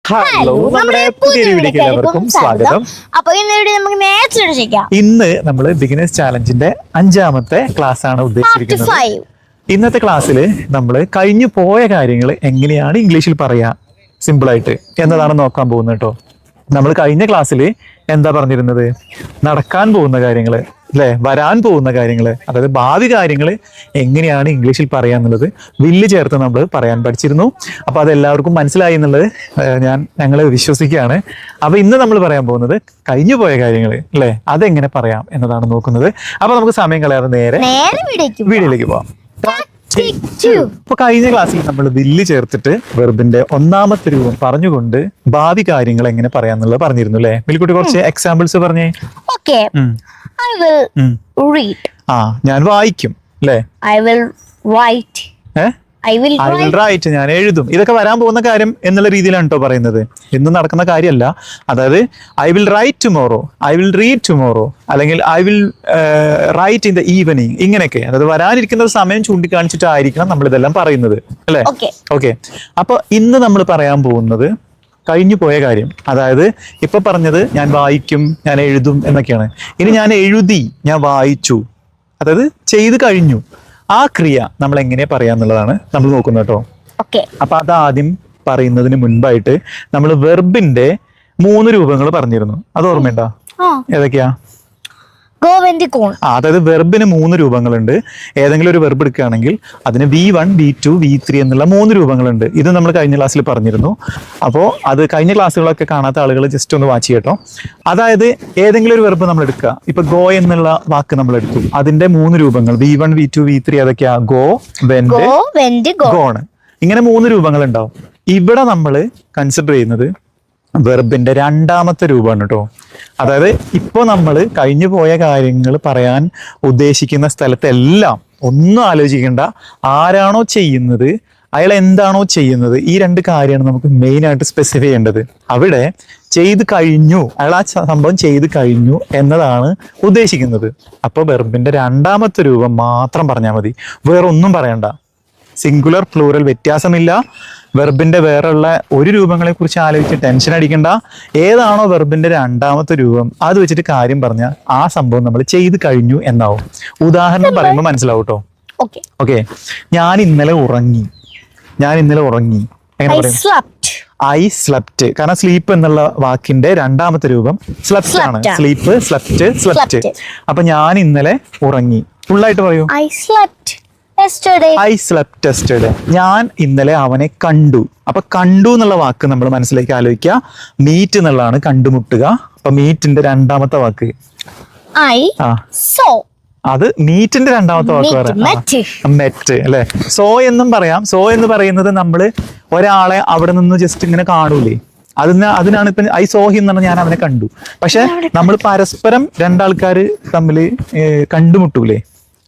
Hello, നമ്മുടെ പുതിയ വീഡിയോക്ക് എല്ലാവർക്കും സ്വാഗതം. അപ്പൊ ഇന്ന് നമ്മൾ ബിഗിനേഴ്സ് ചാലഞ്ചിന്റെ 5ാമത്തെ ക്ലാസ് ആണ് ഉദ്ദേശിച്ചിരിക്കുന്നത്. ഇന്നത്തെ ക്ലാസ്സിൽ നമ്മൾ കഴിഞ്ഞു പോയ കാര്യങ്ങൾ എങ്ങനെയാണ് ഇംഗ്ലീഷിൽ പറയാ സിമ്പിൾ ആയിട്ട് എന്നതാണ് നോക്കാൻ പോകുന്നത് കേട്ടോ. നമ്മൾ കഴിഞ്ഞ ക്ലാസ്സിൽ എന്താ പറഞ്ഞിരുന്നത്? നടക്കാൻ പോകുന്ന കാര്യങ്ങൾ അല്ലെ, വരാൻ പോകുന്ന കാര്യങ്ങൾ, അതായത് ഭാവി കാര്യങ്ങൾ എങ്ങനെയാണ് ഇംഗ്ലീഷിൽ പറയാന്നുള്ളത് വില്ല് ചേർത്ത് നമ്മൾ പറയാൻ പഠിച്ചിരുന്നു. അപ്പൊ അതെല്ലാവർക്കും മനസ്സിലായി എന്നുള്ളത് ഞങ്ങൾ വിശ്വസിക്കുകയാണ്. അപ്പൊ ഇന്ന് നമ്മൾ പറയാൻ പോകുന്നത് കഴിഞ്ഞു പോയ കാര്യങ്ങൾ അല്ലെ, അതെങ്ങനെ പറയാം എന്നതാണ് നോക്കുന്നത്. അപ്പൊ നമുക്ക് സമയം കളയാതെ നേരെ വീഡിയോയിലേക്ക് പോവാം. അപ്പൊ കഴിഞ്ഞ ക്ലാസ്സിൽ നമ്മൾ വില്ല് ചേർത്തിട്ട് വെർബിന്റെ 1ാമത്തെ രൂപം പറഞ്ഞുകൊണ്ട് ഭാവി കാര്യങ്ങൾ എങ്ങനെ പറയാന്നുള്ളത് പറഞ്ഞിരുന്നു അല്ലെ. മിൽക്കുട്ടി കുറച്ച് എക്സാമ്പിൾസ് പറഞ്ഞേ. ഞാൻ വായിക്കും അല്ലെ. I will write, ഞാൻ എഴുതും. ഇതൊക്കെ വരാൻ പോകുന്ന കാര്യം എന്നുള്ള രീതിയിലാണ് കേട്ടോ പറയുന്നത്, ഇന്ന് നടക്കുന്ന കാര്യമല്ല. അതായത് I will write tomorrow, I will read tomorrow, അല്ലെങ്കിൽ I will write in the evening, ഇങ്ങനെയൊക്കെ. അതായത് വരാനിരിക്കുന്ന ഒരു സമയം ചൂണ്ടിക്കാണിച്ചിട്ടായിരിക്കണം നമ്മൾ ഇതെല്ലാം പറയുന്നത് അല്ലെ. ഓക്കെ, അപ്പൊ ഇന്ന് നമ്മൾ പറയാൻ പോകുന്നത് കഴിഞ്ഞു പോയ കാര്യം. അതായത് ഇപ്പൊ പറഞ്ഞത് ഞാൻ വായിക്കും, ഞാൻ എഴുതും എന്നൊക്കെയാണ്. ഇനി ഞാൻ എഴുതി, ഞാൻ വായിച്ചു, അതായത് ചെയ്ത് കഴിഞ്ഞു. ആ ക്രിയ നമ്മൾ എങ്ങനെ പറയാന്നുള്ളതാണ് നമ്മൾ നോക്കുന്നത് കേട്ടോ. അപ്പൊ അതാദ്യം പറയുന്നതിന് മുൻപായിട്ട് നമ്മൾ വെർബിന്റെ 3 രൂപങ്ങൾ പറഞ്ഞിരുന്നു. അത് ഓർമ്മയുണ്ടോ? ഏതൊക്കെയാ? അതായത് വെർബിന് 3 രൂപങ്ങളുണ്ട്. ഏതെങ്കിലും ഒരു വെർബ് എടുക്കുകയാണെങ്കിൽ അതിന് V1, V2, V3 എന്നുള്ള 3 രൂപങ്ങളുണ്ട്. ഇത് നമ്മൾ കഴിഞ്ഞ ക്ലാസ്സിൽ പറഞ്ഞിരുന്നു. അപ്പോൾ അത് കഴിഞ്ഞ ക്ലാസ്സുകളൊക്കെ കാണാത്ത ആളുകൾ ജസ്റ്റ് ഒന്ന് വാച്ച് ചെയ്യട്ടോ. അതായത് ഏതെങ്കിലും ഒരു വെർബ് നമ്മൾ എടുക്കുക. ഇപ്പൊ ഗോ എന്നുള്ള വാക്ക് നമ്മൾ എടുത്തു, അതിന്റെ 3 രൂപങ്ങൾ V1, V2, V3 അതൊക്കെയാ ഗോ, വെന്റ്, ഗോണ്. ഇങ്ങനെ 3 രൂപങ്ങൾ ഉണ്ടാവും. ഇവിടെ നമ്മൾ കൺസിഡർ ചെയ്യുന്നത് വെർബിന്റെ 2ാമത്തെ രൂപമാണ് കേട്ടോ. അതായത് ഇപ്പൊ നമ്മൾ കഴിഞ്ഞു പോയ കാര്യങ്ങൾ പറയാൻ ഉദ്ദേശിക്കുന്ന സ്ഥലത്തെല്ലാം ഒന്നും ആലോചിക്കേണ്ട, ആരാണോ ചെയ്യുന്നത്, അയാൾ എന്താണോ ചെയ്യുന്നത്, ഈ 2 കാര്യമാണ് നമുക്ക് മെയിൻ ആയിട്ട് സ്പെസിഫൈ ചെയ്യേണ്ടത്. അവിടെ ചെയ്ത് കഴിഞ്ഞു, അയാൾ ആ സംഭവം ചെയ്ത് കഴിഞ്ഞു എന്നതാണ് ഉദ്ദേശിക്കുന്നത്. അപ്പൊ വെർബിന്റെ 2ാമത്തെ രൂപം മാത്രം പറഞ്ഞാൽ മതി, വേറൊന്നും പറയണ്ട. സിംഗുലർ പ്ലൂറൽ വ്യത്യാസമില്ല. വെർബിന്റെ വേറെയുള്ള ഒരു രൂപങ്ങളെ കുറിച്ച് ആലോചിച്ച് ടെൻഷൻ അടിക്കണ്ട. ഏതാണോ വെർബിന്റെ 2ാമത്തെ രൂപം അത് വെച്ചിട്ട് കാര്യം പറഞ്ഞാൽ ആ സംഭവം നമ്മൾ ചെയ്ത് കഴിഞ്ഞു എന്നാവും. ഉദാഹരണം പറയുമ്പോൾ മനസ്സിലാവും കേട്ടോ. ഓക്കെ, ഞാൻ ഇന്നലെ ഉറങ്ങി. എങ്ങനെ പറയും? I slept. കാരണം സ്ലീപ്പ് എന്നുള്ള വാക്കിന്റെ 2ാമത്തെ രൂപം സ്ലെപ്റ്റ് ആണ്. Sleep, slept. അപ്പൊ ഞാൻ ഇന്നലെ ഉറങ്ങി. ഫുള്ളായിട്ട് പറയൂ. I slept yesterday. ഞാൻ ഇന്നലെ അവനെ കണ്ടു. അപ്പൊ കണ്ടു എന്നുള്ള വാക്ക് നമ്മൾ മനസ്സിലേക്ക് ആലോചിക്കുക. മീറ്റ് എന്നുള്ളതാണ് കണ്ടുമുട്ടുക. അപ്പൊ മീറ്റിന്റെ 2ാമത്തെ വാക്ക് അത് മീറ്റിന്റെ 2ാമത്തെ വാക്ക് പറയാം, മെറ്റ് അല്ലെ. സോ എന്നും പറയാം. സോ എന്ന് പറയുന്നത് നമ്മൾ ഒരാളെ അവിടെ നിന്ന് ജസ്റ്റ് ഇങ്ങനെ കാണൂലേ, അതിനാണ് ഇപ്പൊ ഐ സോ ഹിം എന്ന് പറഞ്ഞാൽ ഞാൻ അവനെ കണ്ടു. പക്ഷെ നമ്മൾ പരസ്പരം 2 ആൾക്കാർ തമ്മിൽ കണ്ടുമുട്ടൂലേ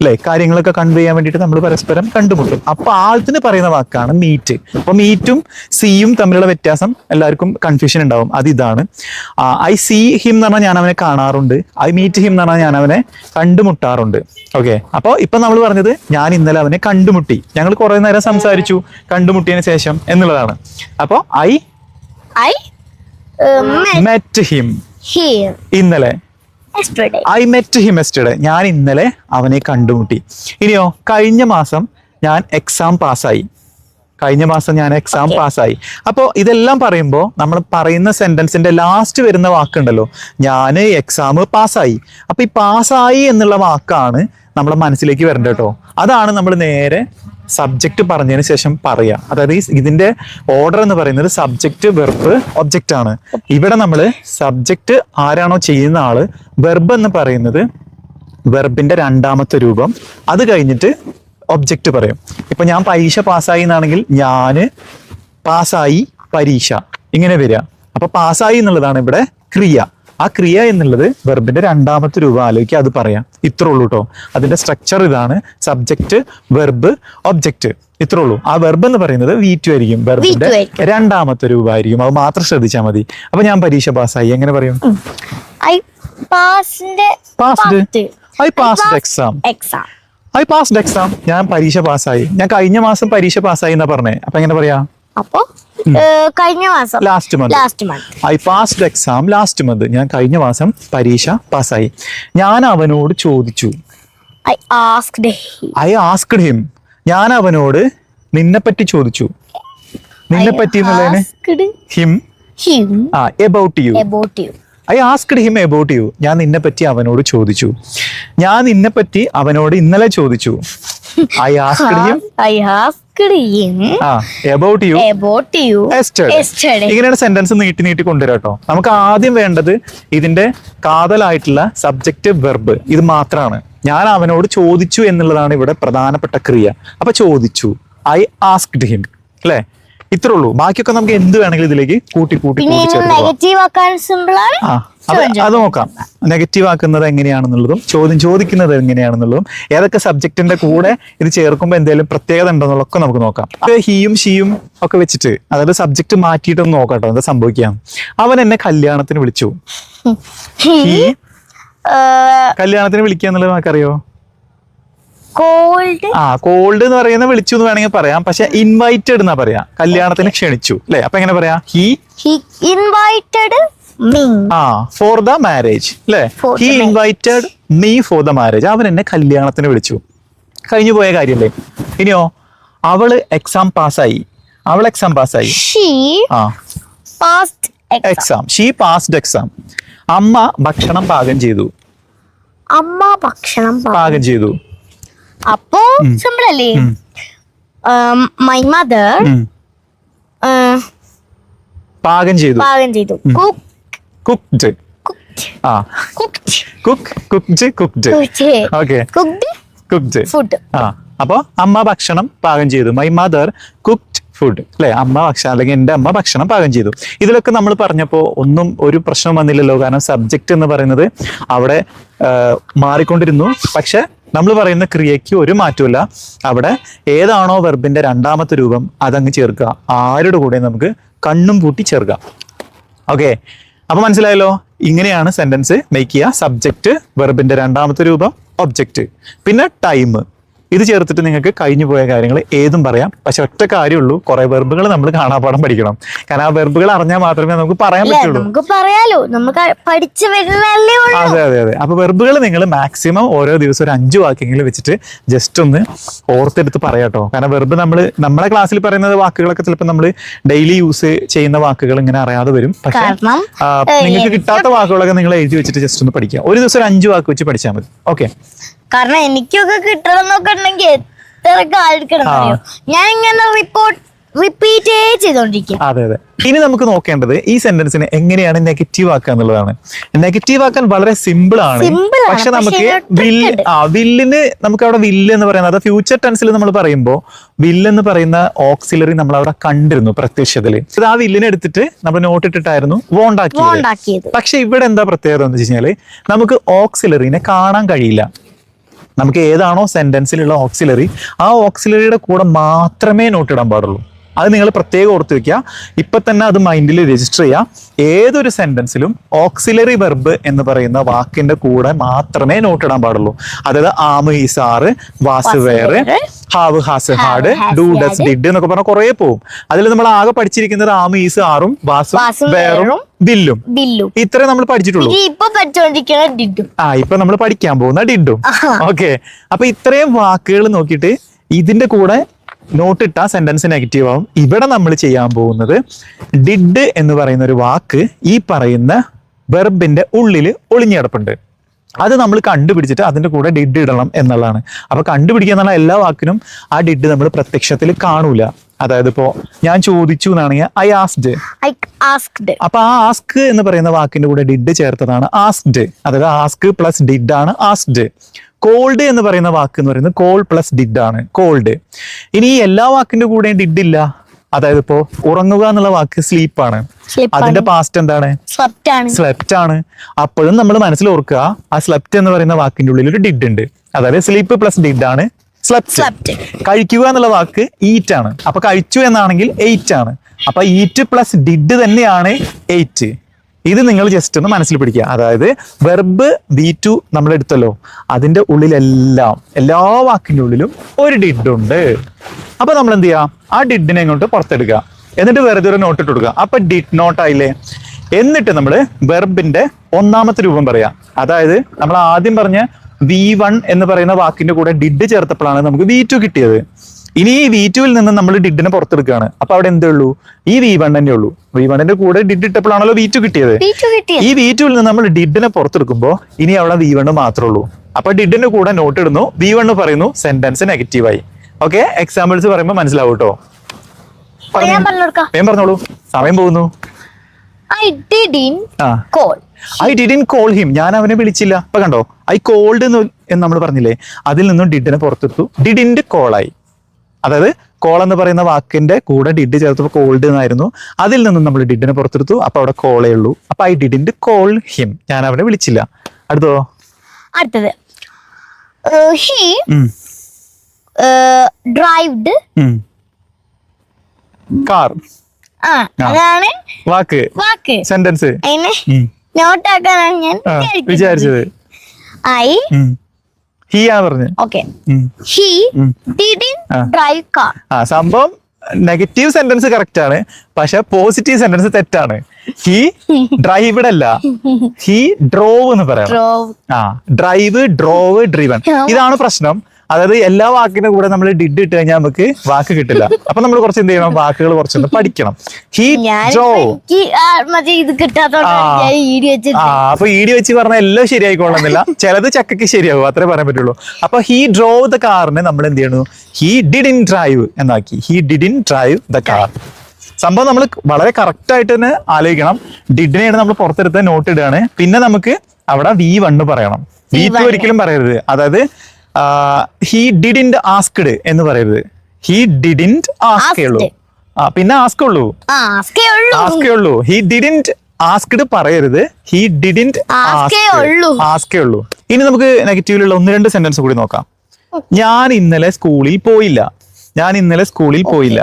അല്ലെ, കാര്യങ്ങളൊക്കെ കൺവേ ചെയ്യാൻ വേണ്ടിയിട്ട് നമ്മൾ പരസ്പരം കണ്ടുമുട്ടും. അപ്പൊ ആൾത്തിന് പറയുന്ന വാക്കാണ് മീറ്റ്. അപ്പൊ മീറ്റും സിയും തമ്മിലുള്ള വ്യത്യാസം എല്ലാവർക്കും കൺഫ്യൂഷൻ ഉണ്ടാവും. അത് ഇതാണ്. ഐ സീ ഹിം എന്ന് പറഞ്ഞാൽ ഞാൻ അവനെ കാണാറുണ്ട്, ഐ മീറ്റ് ഹിം എന്ന് പറഞ്ഞാൽ ഞാൻ അവനെ കണ്ടുമുട്ടാറുണ്ട്. ഓക്കെ, അപ്പൊ ഇപ്പൊ നമ്മൾ പറഞ്ഞത് ഞാൻ ഇന്നലെ അവനെ കണ്ടുമുട്ടി, ഞങ്ങൾ കുറെ നേരം സംസാരിച്ചു കണ്ടുമുട്ടിയതിന് ശേഷം എന്നുള്ളതാണ്. അപ്പൊ ഐ മെറ്റ് ഹിം ഇന്നലെ. I met him yesterday. ഞാൻ ഇന്നലെ അവനെ കണ്ടുമുട്ടി. ഇനിയോ, കഴിഞ്ഞ മാസം ഞാൻ എക്സാം പാസ്സായി. അപ്പോൾ ഇതെല്ലാം പറയുമ്പോൾ നമ്മൾ പറയുന്ന സെന്റൻസിന്റെ ലാസ്റ്റ് വരുന്ന വാക്കുണ്ടല്ലോ, ഞാൻ എക്സാം പാസ്സായി. അപ്പൊ ഈ പാസ്സായി എന്നുള്ള വാക്കാണ് നമ്മളെ മനസ്സിലേക്ക് വരേണ്ടത് കേട്ടോ. അതാണ് നമ്മൾ നേരെ സബ്ജക്റ്റ് പറഞ്ഞതിന് ശേഷം പറയാ. അതായത് ഇതിന്റെ ഓർഡർ എന്ന് പറയുന്നത് സബ്ജക്റ്റ്, വെർബ്, ഒബ്ജക്റ്റ് ആണ്. ഇവിടെ നമ്മൾ സബ്ജക്റ്റ് ആരാണോ ചെയ്യുന്ന ആള്, വെർബ് എന്ന് പറയുന്നത് വെർബിന്റെ 2ാമത്തെ രൂപം, അത് കഴിഞ്ഞിട്ട് ഒബ്ജക്റ്റ് പറയും. ഇപ്പൊ ഞാൻ പരീക്ഷ പാസ്സായി എന്നാണെങ്കിൽ ഞാന് പാസ്സായി പരീക്ഷ, ഇങ്ങനെ വരിക. അപ്പൊ പാസ്സായി എന്നുള്ളതാണ് ഇവിടെ ക്രിയ. ആ ക്രിയ എന്നുള്ളത് വെർബിന്റെ 2ാമത്തെ രൂപം ആലോചിക്കുക, അത് പറയാം. ഇത്രേ ഉള്ളൂ കേട്ടോ. അതിന്റെ സ്ട്രക്ചർ ഇതാണ്: സബ്ജക്റ്റ്, വെർബ്, ഒബ്ജക്റ്റ്. ഇത്രേ ഉള്ളൂ. ആ വെർബ് എന്ന് പറയുന്നത് V2 ആയിരിക്കും, വെർബിന്റെ 2ാമത്തെ രൂപമായിരിക്കും. അത് മാത്രം ശ്രദ്ധിച്ചാൽ മതി. അപ്പൊ ഞാൻ പരീക്ഷ പാസ്സായി എങ്ങനെ പറയും? I passed exam. ഞാൻ പരീക്ഷ പാസ്സായി. ഞാൻ കഴിഞ്ഞ മാസം പരീക്ഷ പാസ്സായി എന്നാ പറഞ്ഞേ. അപ്പൊ എങ്ങനെ പറയാ? കഴിഞ്ഞ മാസം last month. I passed exam last month. ഞാൻ കഴിഞ്ഞ മാസം പരീക്ഷ പാസ്സായി. ഞാൻ അവനോട് ചോദിച്ചു. I asked him. ഞാൻ അവനോട് നിന്നെ പറ്റി ചോദിച്ചു. നിന്നെ പറ്റി എന്നുള്ളതിന് him. About you. I asked him about you. ഞാൻ നിന്നെ പറ്റി അവനോട് ചോദിച്ചു. ഞാൻ നിന്നെ പറ്റി അവനോട് ഇന്നലെ ചോദിച്ചു. I asked him about you yesterday. ഇങ്ങനെയാണ് സെന്റൻസ് നീട്ടി നീട്ടി കൊണ്ടുവരാം കേട്ടോ. നമുക്ക് ആദ്യം വേണ്ടത് ഇതിന്റെ കാതലായിട്ടുള്ള സബ്ജക്റ്റ് വെർബ് ഇത് മാത്രമാണ്. ഞാൻ അവനോട് ചോദിച്ചു എന്നുള്ളതാണ് ഇവിടെ പ്രധാനപ്പെട്ട ക്രിയ. അപ്പൊ ചോദിച്ചു, I asked him, അല്ലേ? ഇത്രേ ഉള്ളൂ. ബാക്കിയൊക്കെ നമുക്ക് എന്ത് വേണമെങ്കിലും ഇതിലേക്ക് കൂട്ടി അത് നോക്കാം. നെഗറ്റീവ് ആക്കുന്നത് എങ്ങനെയാണെന്നുള്ളതും ചോദ്യം ചോദിക്കുന്നത് എങ്ങനെയാണെന്നുള്ളതും ഏതൊക്കെ സബ്ജക്റ്റിന്റെ കൂടെ ഇത് ചേർക്കുമ്പോൾ എന്തെങ്കിലും പ്രത്യേകത ഉണ്ടെന്നുള്ളതൊക്കെ നമുക്ക് നോക്കാം. ഹീയും ഷീയും ഒക്കെ വെച്ചിട്ട് അതായത് സബ്ജക്ട് മാറ്റിയിട്ടൊന്ന് നോക്കാട്ടോ എന്താ സംഭവിക്കാം. അവൻ എന്നെ കല്യാണത്തിന് വിളിച്ചു. കല്യാണത്തിന് വിളിക്കുക എന്നുള്ളത് നമുക്കറിയോ? കോൾഡ് എന്ന് പറയുന്ന വിളിച്ചു എന്ന് വേണമെങ്കിൽ പറയാം. പക്ഷെ ഇൻവൈറ്റഡ് എന്നാ പറയാ. കല്യാണത്തിന് ക്ഷണിച്ചു അല്ലെ? അപ്പൊ എങ്ങനെ പറയാ? He invited me for the marriage അല്ലെ? He invited me for the marriage. അവൻ എന്നെ കല്യാണത്തിന് വിളിച്ചു. കഴിഞ്ഞു പോയ കാര്യല്ലേ? ഇനിയോ അവള് എക്സാം പാസ്സായി. അവൾ എക്സാം പാസ്സായി. എക്സാം. She passed exam. അമ്മ ഭക്ഷണം പാകം ചെയ്തു. പാകം ചെയ്തു. അപ്പോ സിമ്പിൾ അല്ലേ? മൈ മദർ പാകം ചെയ്തു. കുക്ക്ഡ്. Cooked food. അപ്പൊ അമ്മ ഭക്ഷണം പാകം ചെയ്തു. മൈ മദർ കുക്ക്ഡ് ഫുഡ് അല്ലെ? അമ്മ ഭക്ഷണം അല്ലെങ്കിൽ എന്റെ അമ്മ ഭക്ഷണം പാകം ചെയ്തു. ഇതിലൊക്കെ നമ്മൾ പറഞ്ഞപ്പോ ഒന്നും ഒരു പ്രശ്നം വന്നില്ലല്ലോ. കാരണം സബ്ജക്റ്റ് എന്ന് പറയുന്നത് അവിടെ മാറിക്കൊണ്ടിരുന്നു. പക്ഷെ നമ്മൾ പറയുന്ന ക്രിയയ്ക്ക് ഒരു മാറ്റമില്ല. അവിടെ ഏതാണോ വെർബിന്റെ രണ്ടാമത്തെ രൂപം അതങ്ങ് ചേർക്കുക. ആരുടെ കൂടെ നമുക്ക് കണ്ണും പൂട്ടി ചേർക്കാം. ഓക്കെ, അപ്പൊ മനസ്സിലായല്ലോ? ഇങ്ങനെയാണ് സെന്റൻസ് മേക്ക് ചെയ്യുക. സബ്ജക്റ്റ്, വെർബിന്റെ രണ്ടാമത്തെ രൂപം, ഒബ്ജക്റ്റ്, പിന്നെ ടൈം. ഇത് ചേർത്തിട്ട് നിങ്ങൾക്ക് കഴിഞ്ഞു പോയ കാര്യങ്ങൾ ഏതും പറയാം. പക്ഷെ ഒറ്റ കാര്യമുള്ളൂ, കുറെ വെർബുകൾ നമ്മൾ കാണാപ്പാഠം പഠിക്കണം. കാരണം ആ വെർബുകൾ അറിഞ്ഞാൽ മാത്രമേ നമുക്ക് പറയാൻ പറ്റുള്ളൂ. അതെ അതെ അതെ. അപ്പൊ വെർബുകൾ നിങ്ങൾ മാക്സിമം ഓരോ ദിവസം ഒരു 5 വാക്യങ്ങൾ വെച്ചിട്ട് ജസ്റ്റ് ഒന്ന് ഓർത്തെടുത്ത് പറയാട്ടോ. കാരണം വെർബ് നമ്മളെ ക്ലാസ്സിൽ പറയുന്നത് വാക്കുകളൊക്കെ ചിലപ്പോൾ നമ്മൾ ഡെയിലി യൂസ് ചെയ്യുന്ന വാക്കുകൾ ഇങ്ങനെ അറിയാതെ വരും. പക്ഷെ നിങ്ങൾക്ക് കിട്ടാത്ത വാക്കുകളൊക്കെ നിങ്ങൾ എഴുതി വെച്ചിട്ട് ജസ്റ്റ് ഒന്ന് പഠിക്കുക. ഒരു ദിവസം ഒരു 5 വാക്ക് വെച്ച് പഠിച്ചാൽ മതി. ഓക്കെ. കാരണം എനിക്കൊക്കെ കിട്ടണം എന്നൊക്കെ ഉണ്ടെങ്കിൽ എത്ര കാലെടുക്കണം. ഞാൻ ഇങ്ങനെ റിപ്പീറ്റ് ചെയ്തോണ്ടിരിക്കും. അതെ അതെ. ഇനി നമുക്ക് നോക്കേണ്ടത് ഈ സെന്റൻസിനെ എങ്ങനെയാണ് നെഗറ്റീവ് ആക്കുക എന്നുള്ളതാണ്. നെഗറ്റീവ് ആക്കാൻ വളരെ സിമ്പിൾ ആണ്. പക്ഷെ നമുക്ക് വില്ലിന് നമുക്ക് അവിടെ വില്ല് എന്ന് പറയുന്നത് ഫ്യൂച്ചർ ടെൻസിൽ നമ്മൾ പറയുമ്പോൾ വില്ല് എന്ന് പറയുന്ന ഓക്സിലറി നമ്മൾ അവിടെ കണ്ടിരുന്നു പ്രത്യക്ഷത്തില്. ആ വില്ലിനെ എടുത്തിട്ട് നമ്മൾ നോട്ട് ഇട്ടിട്ടായിരുന്നു വോണ്ടാക്കിയത്. പക്ഷെ ഇവിടെ എന്താ പ്രത്യേകത എന്ന് വെച്ച് കഴിഞ്ഞാല് നമുക്ക് ഓക്സിലറിനെ കാണാൻ കഴിയില്ല. നമുക്ക് ഏതാണോ സെന്റൻസിലുള്ള ഓക്സിലറി ആ ഓക്സിലറിയുടെ കൂടെ മാത്രമേ നോട്ട് ഇടാൻ പാടുള്ളൂ. അത് നിങ്ങൾ പ്രത്യേകം ഓർത്ത് വെക്കുക. ഇപ്പൊ തന്നെ അത് മൈൻഡിൽ രജിസ്റ്റർ ചെയ്യുക. ഏതൊരു സെന്റൻസിലും ഓക്സിലറി വെർബ് എന്ന് പറയുന്ന വാക്കിന്റെ കൂടെ മാത്രമേ നോട്ട് ഇടാൻ പാടുള്ളൂ. അതായത് ആമ് ഈസ് ആറ്, was were, have has had, do does did എന്നൊക്കെ പറഞ്ഞാൽ കുറെ പോകും. അതിൽ നമ്മൾ ആകെ പഠിച്ചിരിക്കുന്നത് ആമ് ഈസ് ആറും വാസും വേറും ബില്ലും ഇത്രേ നമ്മൾ പഠിച്ചിട്ടുള്ളൂ. ഇപ്പൊ നമ്മൾ പഠിക്കാൻ പോകുന്ന ഡിഡും. ഓക്കെ, അപ്പൊ ഇത്രയും വാക്കുകൾ നോക്കിയിട്ട് ഇതിന്റെ കൂടെ നോട്ട് ഇട്ട സെന്റൻസ് നെഗറ്റീവ് ആവും. ഇവിടെ നമ്മൾ ചെയ്യാൻ പോകുന്നത് ഡിഡ് എന്ന് പറയുന്ന ഒരു വാക്ക് ഈ പറയുന്ന വെർബിന്റെ ഉള്ളിൽ ഒളിഞ്ഞിടപ്പുണ്ട്. അത് നമ്മൾ കണ്ടുപിടിച്ചിട്ട് അതിന്റെ കൂടെ ഡിഡ് ഇടണം എന്നുള്ളതാണ്. അപ്പൊ കണ്ടുപിടിക്കുക എന്നുള്ള എല്ലാ വാക്കിനും ആ ഡിഡ് നമ്മൾ പ്രത്യക്ഷത്തിൽ കാണൂല. അതായത് ഇപ്പോ ഞാൻ ചോദിച്ചു എന്നാണെങ്കിൽ ഐ ആസ്ക്ഡ്. അപ്പൊ ആ ആസ്ക് എന്ന് പറയുന്ന വാക്കിന്റെ കൂടെ ഡിഡ് ചേർത്തതാണ് ആസ്ക്ഡ്. അതായത് ആസ്ക് പ്ലസ് ഡിഡ് ആണ് ആസ്ക്ഡ്. കോൾഡ് എന്ന് പറയുന്ന വാക്ക് എന്ന് പറയുന്നത് കോൾ പ്ലസ് ഡിഡ് ആണ് കോൾഡ്. ഇനി ഈ എല്ലാ വാക്കിന്റെ കൂടെയും ഡിഡ് ഇല്ല. അതായത് ഇപ്പോ ഉറങ്ങുക എന്നുള്ള വാക്ക് സ്ലീപ്പാണ്. അതിന്റെ പാസ്റ്റ് എന്താണ്? സ്ലെപ്റ്റ് ആണ്. അപ്പോഴും നമ്മൾ മനസ്സിൽ ഓർക്കുക ആ സ്ലെപ്റ്റ് എന്ന് പറയുന്ന വാക്കിന്റെ ഉള്ളിൽ ഒരു ഡിഡ് ഉണ്ട്. അതായത് സ്ലീപ്പ് പ്ലസ് ഡിഡ് ആണ് സ്ലെപ്റ്റ്. കഴിക്കുക എന്നുള്ള വാക്ക് ഈറ്റ് ആണ്. അപ്പൊ കഴിച്ചു എന്നാണെങ്കിൽ എയ്റ്റ് ആണ്. അപ്പൊ ഈറ്റ് പ്ലസ് ഡിഡ് തന്നെയാണ് എയ്റ്റ്. ഇത് നിങ്ങൾ ജസ്റ്റ് ഒന്ന് മനസ്സിൽ പിടിക്കുക. അതായത് വെർബ് V2 നമ്മൾ എടുത്തല്ലോ, അതിന്റെ ഉള്ളിലെല്ലാം എല്ലാ വാക്കിന്റെ ഉള്ളിലും ഒരു ഡിഡ് ഉണ്ട്. അപ്പൊ നമ്മൾ എന്ത് ചെയ്യാം? ആ ഡിഡിനെ ഇങ്ങോട്ട് പുറത്തെടുക്കുക. എന്നിട്ട് വെറുതെ ഒരു നോട്ട് ഇട്ട് കൊടുക്കുക. അപ്പൊ ഡിഡ് നോട്ട് ആയില്ലേ. എന്നിട്ട് നമ്മൾ വെർബിന്റെ ഒന്നാമത്തെ രൂപം പറയാം. അതായത് നമ്മൾ ആദ്യം പറഞ്ഞ V1 എന്ന് പറയുന്ന വാക്കിന്റെ കൂടെ ഡിഡ് ചേർത്തപ്പോഴാണ് നമുക്ക് V2 കിട്ടിയത്. ഇനി ഈ V2 നിന്ന് നമ്മൾ ഡിഡിനെ പുറത്തെടുക്കുകയാണ്. അപ്പൊ അവിടെ എന്തേ ഉള്ളൂ? ഈ V1 തന്നെ ഉള്ളൂ. V1ന്റെ കൂടെ ഡിഡ് ഇട്ടപ്പോഴാണല്ലോ V2 കിട്ടിയത്. ഈ V2 നിന്ന് നമ്മൾ ഡിഡിനെ പുറത്തെടുക്കുമ്പോൾ ഇനി അവിടെ V1 മാത്രമേ ഉള്ളൂ. അപ്പൊ ഡിഡിന്റെ കൂടെ നോട്ട് ഇടുന്നു, V1 പറയുന്നു, സെന്റൻസ് നെഗറ്റീവായി. ഓക്കെ, എക്സാമ്പിൾസ് പറയുമ്പോൾ മനസ്സിലാവും കേട്ടോ. വേഗം പറഞ്ഞോളൂ, സമയം പോകുന്നു. I didn't call him. ഞാൻ അവനെ വിളിച്ചില്ല. അപ്പൊ കണ്ടോ, ഐ കോൾഡ് എന്ന് നമ്മൾ പറഞ്ഞില്ലേ, അതിൽ നിന്നും ഡിഡിനെ പുറത്തെടുത്തു, ഡിഡിന്റ് കോൾ ആയി. അതായത് കോൾ എന്ന് പറയുന്ന വാക്കിന്റെ കൂടെ ഡിഡ് ചേർത്തപ്പോൾ കോൾഡ് എന്നായിരുന്നു, അതിൽ നിന്നും നമ്മൾ ഡിഡിനെ പുറത്തെടുത്തു, അപ്പൊ അവിടെ കോളേ ഉള്ളൂ. അപ്പൊ ഐ ഡിഡിന്റ് കോൾ ഹിം, ഞാൻ അവനെ വിളിച്ചില്ല. അടുത്തത് he drived കാർ. അതാണ് വാക്ക്, സെന്റൻസ് നോട്ടാക്കാനാണ് ഞാൻ വിചാരിച്ചത്. ഹി ആണ് പറഞ്ഞത്. Okay, he didn't drive car. സംഭവം നെഗറ്റീവ് സെന്റൻസ് കറക്റ്റ് ആണ്, പക്ഷെ പോസിറ്റീവ് സെന്റൻസ് തെറ്റാണ്. ഹി ഡ്രൈവ്ഡ് അല്ല, ഹി ഡ്രോവ് എന്ന് പറയാം. ഡ്രൈവ്, ഡ്രോവ്, ഡ്രിവൺ, ഇതാണ് പ്രശ്നം. അതായത് എല്ലാ വാക്കിന്റെ കൂടെ നമ്മൾ ഡിഡ് ഇട്ട് കഴിഞ്ഞാൽ നമുക്ക് വാക്ക് കിട്ടില്ല. അപ്പൊ നമ്മൾ കുറച്ച് എന്ത് ചെയ്യണം, വാക്കുകൾ കുറച്ചൊന്ന് പഠിക്കണം. He drove. അപ്പൊ ഈടി വെച്ച് പറഞ്ഞാൽ എല്ലാം ശരിയായിക്കൊള്ളുന്നില്ല, ചിലത് ചക്കയ്ക്ക് ശരിയാവും, അത്രേ പറയാൻ പറ്റുള്ളൂ. അപ്പൊ ഹി ഡ്രോവ് ദ കാറിന് നമ്മൾ എന്ത് ചെയ്യണു, ഹി ഡിഡിന്റ് ഡ്രൈവ് എന്നാക്കി. He didn't drive the car. സംഭവം നമ്മൾ വളരെ കറക്റ്റ് ആയിട്ട് തന്നെ ആലോചിക്കണം. ഡിഡിനെയാണ് നമ്മൾ പുറത്തെടുത്ത് നോട്ട് ഇടുകയാണ്. പിന്നെ നമുക്ക് അവിടെ V1 പറയണം, V2 ഒരിക്കലും പറയരുത്. അതായത് ഹി ഡിഡിന്റ് ആസ്ക്ഡ് എന്ന് പറയരുത്, ഹി ഡിഡിന്റ് ആസ്കേ ഉള്ളൂ. പിന്നെ ആസ്ക് ഉള്ളൂ, ആസ്കേ ഉള്ളൂ. ഹി ഡിഡിന്റ് ആസ്ക്ഡ് പറയരുത്, ഹി ഡിഡിന്റ് ആസ്കേ ഉള്ളൂ. ഇനി നമുക്ക് നെഗറ്റീവിലുള്ള 1-2 സെന്റൻസ് കൂടി നോക്കാം. ഞാൻ ഇന്നലെ സ്കൂളിൽ പോയില്ല. ഞാൻ ഇന്നലെ സ്കൂളിൽ പോയില്ല.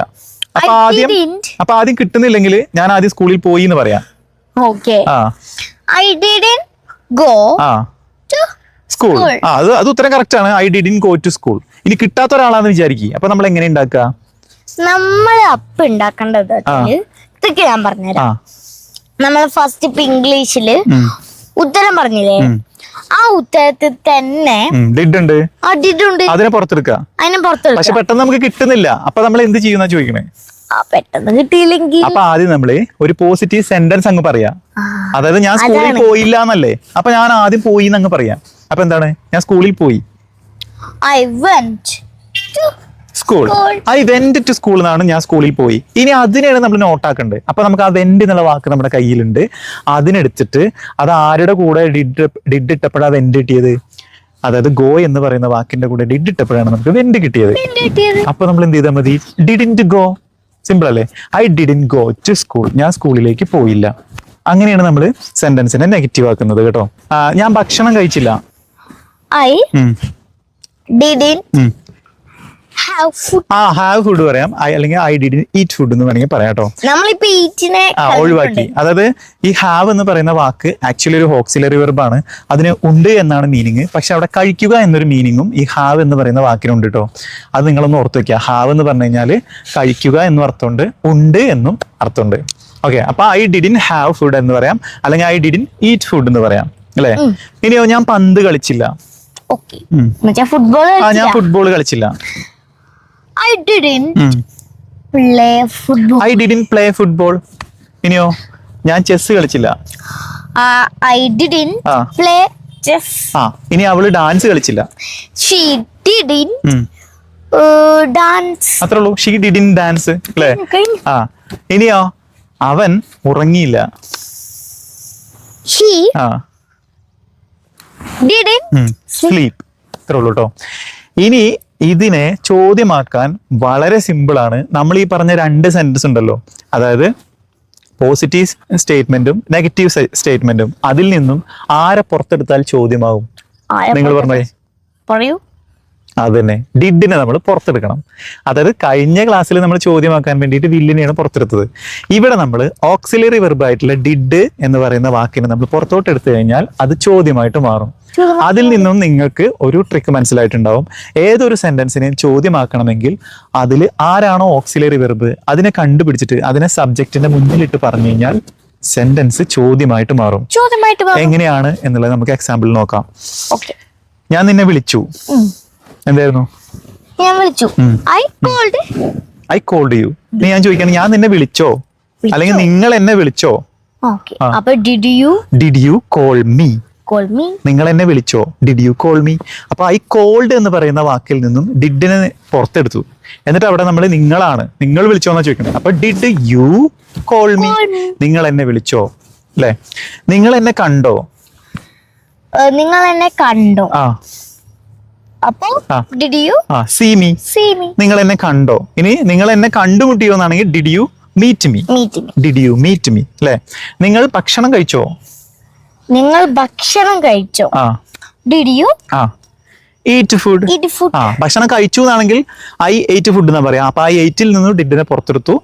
അപ്പൊ ആദ്യം കിട്ടുന്നില്ലെങ്കിൽ ഞാൻ ആദ്യം സ്കൂളിൽ പോയി എന്ന് പറയാം. സ്കൂൾ. അത് ഉത്തരം കറക്റ്റ് ആണ്. I didn't go to school. ഇനി കിട്ടാത്ത ഒരാളാന്ന് വിചാരിക്കും. അപ്പൊ നമ്മൾ എങ്ങനെ ഉണ്ടാക്കുക? നമ്മൾ അപ്പ് ഉണ്ടാക്കേണ്ടത് ഇതൊക്കെ ഞാൻ പറഞ്ഞുതരാം. നമ്മൾ ഫസ്റ്റ് ഇപ്പൊ ഇംഗ്ലീഷില് ഉത്തരം പറഞ്ഞില്ലേ, ആ ഉത്തരത്തിൽ തന്നെ ഡിഡ് ഉണ്ട്, അതിനെ പുറത്തെടുക്കുക. പക്ഷെ പെട്ടെന്ന് നമുക്ക് കിട്ടുന്നില്ല. അപ്പൊ നമ്മൾ എന്ത് ചെയ്യുന്ന ചോദിക്കണേ? പെട്ടെന്ന് കിട്ടിയില്ലെങ്കിൽ അപ്പൊ ആദ്യം നമ്മള് ഒരു പോസിറ്റീവ് സെന്റൻസ് അങ്ങ് പറയാ. അതായത് ഞാൻ സ്കൂളിൽ പോയില്ല എന്നല്ലേ, അപ്പൊ ഞാൻ ആദ്യം പോയി എന്നങ്ങ് പറയാം. അപ്പൊ എന്താണ്? ഞാൻ സ്കൂളിൽ പോയി. I went to school. I went to school എന്നാണ്, ഞാൻ സ്കൂളിൽ പോയി. ഇനി അതിനെയാണ് നമ്മൾ നോട്ടാക്കേണ്ടത്. അപ്പൊ നമുക്ക് ആ വെന്റ് എന്നുള്ള വാക്ക് നമ്മുടെ കയ്യിലുണ്ട്. അതിനെടുത്തിട്ട് അത് ആരുടെ കൂടെ ഡിഡ് ഇട്ടപ്പോഴാണ് വെന്റ് കിട്ടിയത്? അതായത് ഗോ എന്ന് പറയുന്ന വാക്കിന്റെ കൂടെ ഡിഡ് ഇട്ടപ്പോഴാണ് നമുക്ക് വെന്റ് കിട്ടിയത്. അപ്പൊ നമ്മൾ എന്ത് ചെയ്താൽ മതി? Didn't go. സിമ്പിൾ അല്ലേ? I didn't go to school. ഞാൻ സ്കൂളിലേക്ക് പോയില്ല. അങ്ങനെയാണ് നമ്മൾ സെന്റൻസിനെ നെഗറ്റീവ് ആക്കുന്നത് കേട്ടോ. ഞാൻ ഭക്ഷണം കഴിച്ചില്ല. I didn't have food. Have food പറയാം, അല്ലെങ്കിൽ ഐ ഡിഡിന്റ് ഈറ്റ് ഫുഡ് എന്ന് വേണമെങ്കിൽ പറയാം കേട്ടോ. നമ്മളിപ്പോ ഈറ്റിനെ ഒഴിവാക്കി. അതായത് ഈ ഹാവ് എന്ന് പറയുന്ന വാക്ക് ആക്ച്വലി ഒരു ഓക്സിലറി വെർബാണ്. അതിന് ഉണ്ട് എന്നാണ് മീനിങ്. പക്ഷെ അവിടെ കഴിക്കുക എന്നൊരു മീനിങ്ങും ഈ ഹാവ് എന്ന് പറയുന്ന വാക്കിനുണ്ട് കേട്ടോ. അത് നിങ്ങളൊന്ന് ഓർത്ത് വെക്കുക. ഹാവ് എന്ന് പറഞ്ഞു കഴിഞ്ഞാൽ കഴിക്കുക എന്നും അർത്ഥമുണ്ട്, ഉണ്ട് എന്നും അർത്ഥമുണ്ട്. ഓക്കെ, അപ്പൊ ഐ ഡിഡിന്റ് ഹാവ് ഫുഡ് എന്ന് പറയാം, അല്ലെങ്കിൽ ഐ ഡിഡിന്റ് ഈറ്റ് ഫുഡ് എന്ന് പറയാം അല്ലേ. ഇനിയോ, ഞാൻ പന്ത് കളിച്ചില്ല. ഞാൻ ഫുട്ബോൾ കളിച്ചില്ല. I didn't play football. ഇനിയോ, ഞാൻ ചെസ് കളിച്ചില്ല. I didn't play chess. ഇനി അവള് ഡാൻസ് കളിച്ചില്ല. She didn't dance. അത്രേ ഉള്ളൂ. She didn't dance അല്ലേ. ഇനിയോ, അവൻ ഉറങ്ങിയില്ല. He didn't sleep. അത്രേ ഉള്ളൂ കേട്ടോ. ഇനി ഇതിനെ ചോദ്യമാക്കാൻ വളരെ സിമ്പിൾ ആണ്. നമ്മൾ ഈ പറഞ്ഞ 2 സെന്റൻസ് ഉണ്ടല്ലോ, അതായത് പോസിറ്റീവ് സ്റ്റേറ്റ്മെന്റും നെഗറ്റീവ് സ്റ്റേറ്റ്മെന്റും, അതിൽ നിന്നും ആരെ പുറത്തെടുത്താൽ ചോദ്യമാകും? നിങ്ങൾ പറഞ്ഞേ. അതന്നെ, ഡിഡിനെ നമ്മൾ പുറത്തെടുക്കണം. അതായത് കഴിഞ്ഞ ക്ലാസ്സിൽ നമ്മൾ ചോദ്യമാക്കാൻ വേണ്ടിയിട്ട് വില്ലിനെയാണ് പുറത്തെടുത്തത്. ഇവിടെ നമ്മൾ ഓക്സിലറി വെർബ് ആയിട്ടുള്ള ഡിഡ് എന്ന് പറയുന്ന വാക്കിനെ നമ്മൾ പുറത്തോട്ട് എടുത്തു കഴിഞ്ഞാൽ അത് ചോദ്യമായിട്ട് മാറും. അതിൽ നിന്നും നിങ്ങൾക്ക് ഒരു ട്രിക്ക് മനസ്സിലായിട്ടുണ്ടാവും. ഏതൊരു സെന്റൻസിനെയും ചോദ്യമാക്കണമെങ്കിൽ അതിൽ ആരാണോ ഓക്സിലറി വെർബ് അതിനെ കണ്ടുപിടിച്ചിട്ട് അതിനെ സബ്ജക്റ്റിന്റെ മുന്നിലിട്ട് പറഞ്ഞു കഴിഞ്ഞാൽ സെന്റൻസ് ചോദ്യമായിട്ട് മാറും. എങ്ങനെയാണ് എന്നുള്ളത് നമുക്ക് എക്സാമ്പിൾ നോക്കാം. ഞാൻ നിന്നെ വിളിച്ചു. എന്തായിരുന്നു? ഞാൻ വിളിച്ചു. I called you. ഞാൻ ചോദിക്കണം, ഞാൻ നിന്നെ വിളിച്ചോ അല്ലെങ്കിൽ നിങ്ങൾ എന്നെ വിളിച്ചോ? അപ്പൊ ഡിഡ് യു കോൾ മീ? നിങ്ങൾ എന്നെ വിളിച്ചോ? Did you call me? അപ്പൊ ഐ കോൾഡ് എന്ന് പറയുന്ന വാക്കിൽ നിന്നും ഡിഡിനെ പുറത്തെടുത്തു. എന്നിട്ട് അവിടെ നമ്മൾ നിങ്ങൾ വിളിച്ചോന്നാ ചോദിക്കുന്നത്. അപ്പൊ ഡിഡ് യു കോൾ മീ? നിങ്ങൾ എന്നെ വിളിച്ചോ അല്ലെ? നിങ്ങൾ എന്നെ കണ്ടോ? ആ അപ്പൊ ഡിഡ് യു സീ മീ? നിങ്ങൾ എന്നെ കണ്ടോ? ഇനി നിങ്ങൾ എന്നെ കണ്ടുമുട്ടിയോ എന്നാണെങ്കിൽ did you meet me? Did you meet me അല്ലെ? നിങ്ങൾ ഭക്ഷണം കഴിച്ചോ? Did you eat food? ഭക്ഷണം കഴിച്ചു എന്നാണെങ്കിൽ ഐ എയ്റ്റ് ഫുഡ് എന്നാ പറയാ. അപ്പൊ ഐ എയ്റ്റിൽ നിന്ന് ഡിഡിനെ പുറത്തെടുത്തു,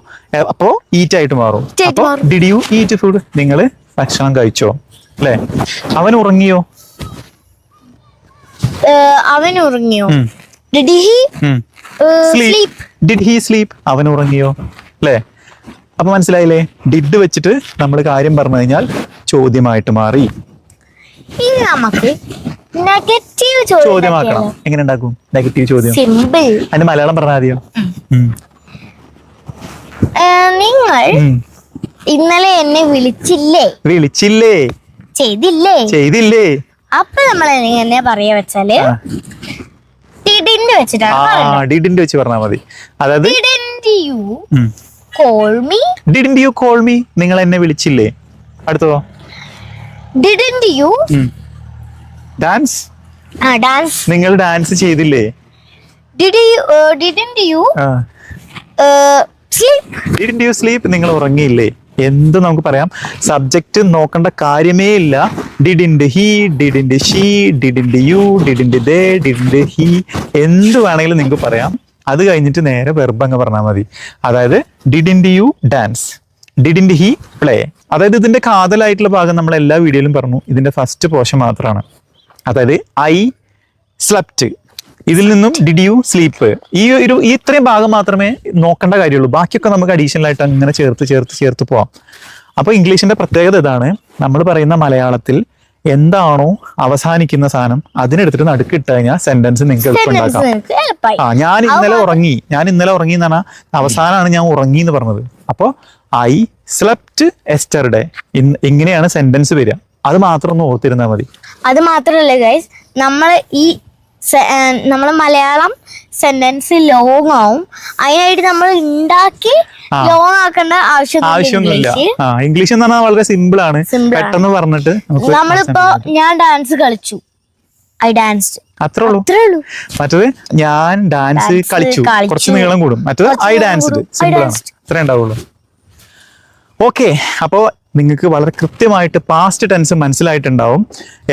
അപ്പോ ഈറ്റ് ആയിട്ട് മാറും. അപ്പൊ ഡിഡ് യു ഈറ്റ് ഫുഡ്? നിങ്ങൾ ഭക്ഷണം കഴിച്ചോ അല്ലെ? അവൻ ഉറങ്ങിയോ? Did he sleep? അവൻ ഉറങ്ങിയോ അല്ലെ? അപ്പൊ മനസ്സിലായില്ലേ? ഡിഡ് വെച്ചിട്ട് നമ്മൾ കാര്യം പറഞ്ഞു കഴിഞ്ഞാൽ ചോദ്യമായിട്ട് മാറി. ഇനി നമുക്ക് നെഗറ്റീവ് ചോദ്യമാക്കണം. എങ്ങനെ ഉണ്ടാക്കും നെഗറ്റീവ് ചോദ്യം? സിമ്പിൾ. അതിന്റെ മലയാളം പറഞ്ഞാൽ മതിയോ? നിങ്ങൾ ഇന്നലെ എന്നെ വിളിച്ചില്ലേ? ചെയ്തില്ലേ? അപ്പൊ നമ്മൾ എങ്ങനെ പറയാ വെച്ചാല് ഡിഡിന്റെ വെച്ചിട്ടാണ്. ഡിഡിന്റെ വെച്ച് പറഞ്ഞാൽ മതി. അതായത് Didn't you call me? നിങ്ങൾ എന്നെ വിളിച്ചില്ലേ? അടുത്തോ? Didn't you dance? Dance. നിങ്ങൾ ഡാൻസ് ചെയ്തില്ലേ? Didn't you sleep? Didn't you sleep? നിങ്ങൾ ഉറങ്ങിയില്ലേ? എന്ത് നമുക്ക് പറയാം. സബ്ജക്റ്റ് നോക്കേണ്ട കാര്യമേ ഇല്ല. Didn't he, didn't she, didn't you, didn't they, didn't he, എന്ത് വേണമെങ്കിലും നിങ്ങൾക്ക് പറയാം. അത് കഴിഞ്ഞിട്ട് നേരെ വെർബ് അങ്ങ് പറഞ്ഞാൽ മതി. അതായത് didn't U dance, didn't he play. അതായത് ഇതിന്റെ കാതലായിട്ടുള്ള ഭാഗം നമ്മൾ എല്ലാ വീഡിയോയിലും പറഞ്ഞു. ഇതിന്റെ ഫസ്റ്റ് പോർഷൻ മാത്രമാണ്. അതായത് ഐ സ്ലെപ്റ്റ്, ഇതിൽ നിന്നും ഡിഡ് യു സ്ലീപ്പ്. ഈ ഇത്രയും ഭാഗം മാത്രമേ നോക്കേണ്ട കാര്യമുള്ളൂ. ബാക്കിയൊക്കെ നമുക്ക് അഡീഷണൽ ആയിട്ട് അങ്ങനെ ചേർത്ത് പോവാം. അപ്പൊ ഇംഗ്ലീഷിന്റെ പ്രത്യേകത ഇതാണ്. നമ്മൾ പറയുന്ന മലയാളത്തിൽ എന്താണോ അവസാനിക്കുന്ന സാധനം അതിനെടുത്തിട്ട് നടുക്കിട്ട് കഴിഞ്ഞാൽ സെന്റൻസ് നിങ്ങൾക്ക് എളുപ്പമുണ്ടാക്കാം. ഞാൻ ഇന്നലെ ഉറങ്ങി എന്ന് പറഞ്ഞാൽ അവസാനമാണ് ഞാൻ ഉറങ്ങി എന്ന് പറഞ്ഞത്. അപ്പോ ഐ സ്ലെപ്റ്റ് എസ്റ്റർഡേ, ഇങ്ങനെയാണ് സെന്റൻസ് വരിക. അത് മാത്രം ഒന്ന് ഓർത്തിരുന്നാൽ മതി. അത് മാത്രമല്ല ഗൈസ്, നമ്മള് മലയാളം സെന്റൻസ് ലോങ് ആവും. അതിനായിട്ട് നമ്മൾ ഉണ്ടാക്കി ലോങ് ആക്കേണ്ട ആവശ്യമൊന്നുമില്ല. ഇംഗ്ലീഷ് എന്ന് പറഞ്ഞാൽ വളരെ സിമ്പിൾ ആണ്. പെട്ടെന്ന് പറഞ്ഞിട്ട് നമ്മളിപ്പോ ഞാൻ ഡാൻസ് കളിച്ചു, ഐ ഡാൻസ്ഡ്, അത്രേ ഉള്ളൂ. മറ്റത് ഞാൻ ഡാൻസ് കളിച്ചു കുറച്ച് നീളം കൂടും. മറ്റത് ഐ ഡാൻസ്ഡ്, സിമ്പിൾ ആണ്. ഇത്രേ ഉണ്ടാവുള്ളൂ. ഓക്കെ, അപ്പോ നിങ്ങൾക്ക് വളരെ കൃത്യമായിട്ട് പാസ്റ്റ് ടെൻസ് മനസ്സിലായിട്ടുണ്ടാവും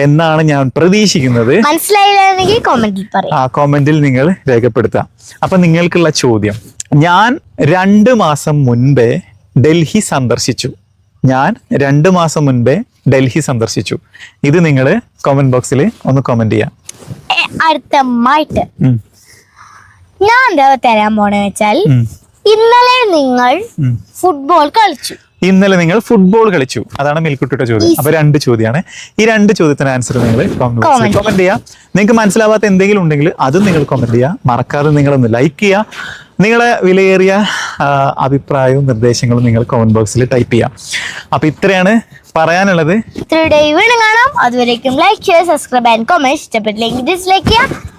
എന്നാണ് ഞാൻ പ്രതീക്ഷിക്കുന്നത്. കോമെന്റിൽ നിങ്ങൾ രേഖപ്പെടുത്താം. അപ്പൊ നിങ്ങൾക്കുള്ള ചോദ്യം, ഞാൻ 2 മാസം മുൻപേ ഡൽഹി സന്ദർശിച്ചു. ഇത് നിങ്ങൾ കമന്റ് ബോക്സിൽ ഒന്ന് കമന്റ് ചെയ്യാം. അടുത്തമായിട്ട് ഞാൻ എന്താ തരാൻ പോണ വെച്ചാൽ, ഇന്നലെ നിങ്ങൾ ഫുട്ബോൾ കളിച്ചു. അതാണ് മിൽക്കുട്ടിയുടെ ചോദ്യം. അപ്പൊ 2 ചോദ്യമാണ്. ഈ 2 ചോദ്യത്തിന് ആൻസർ നിങ്ങൾ കമന്റ് ചെയ്യാം. നിങ്ങൾക്ക് മനസ്സിലാവാത്ത എന്തെങ്കിലും ഉണ്ടെങ്കിൽ അതും നിങ്ങൾ കമന്റ് ചെയ്യുക. മറക്കാതെ നിങ്ങളൊന്ന് ലൈക്ക് ചെയ്യുക. നിങ്ങളെ വിലയേറിയ അഭിപ്രായവും നിർദ്ദേശങ്ങളും നിങ്ങൾ കമന്റ് ബോക്സിൽ ടൈപ്പ് ചെയ്യാം. അപ്പൊ ഇത്രയാണ് പറയാനുള്ളത്. അതുവരേക്കും ലൈക്ക് ചെയ്യുക, സബ്സ്ക്രൈബ് ആൻഡ് കമന്റ്. ഇഷ്ടപ്പെട്ടില്ലെങ്കിൽ ഡിസ്ലൈക്ക് ചെയ്യുക.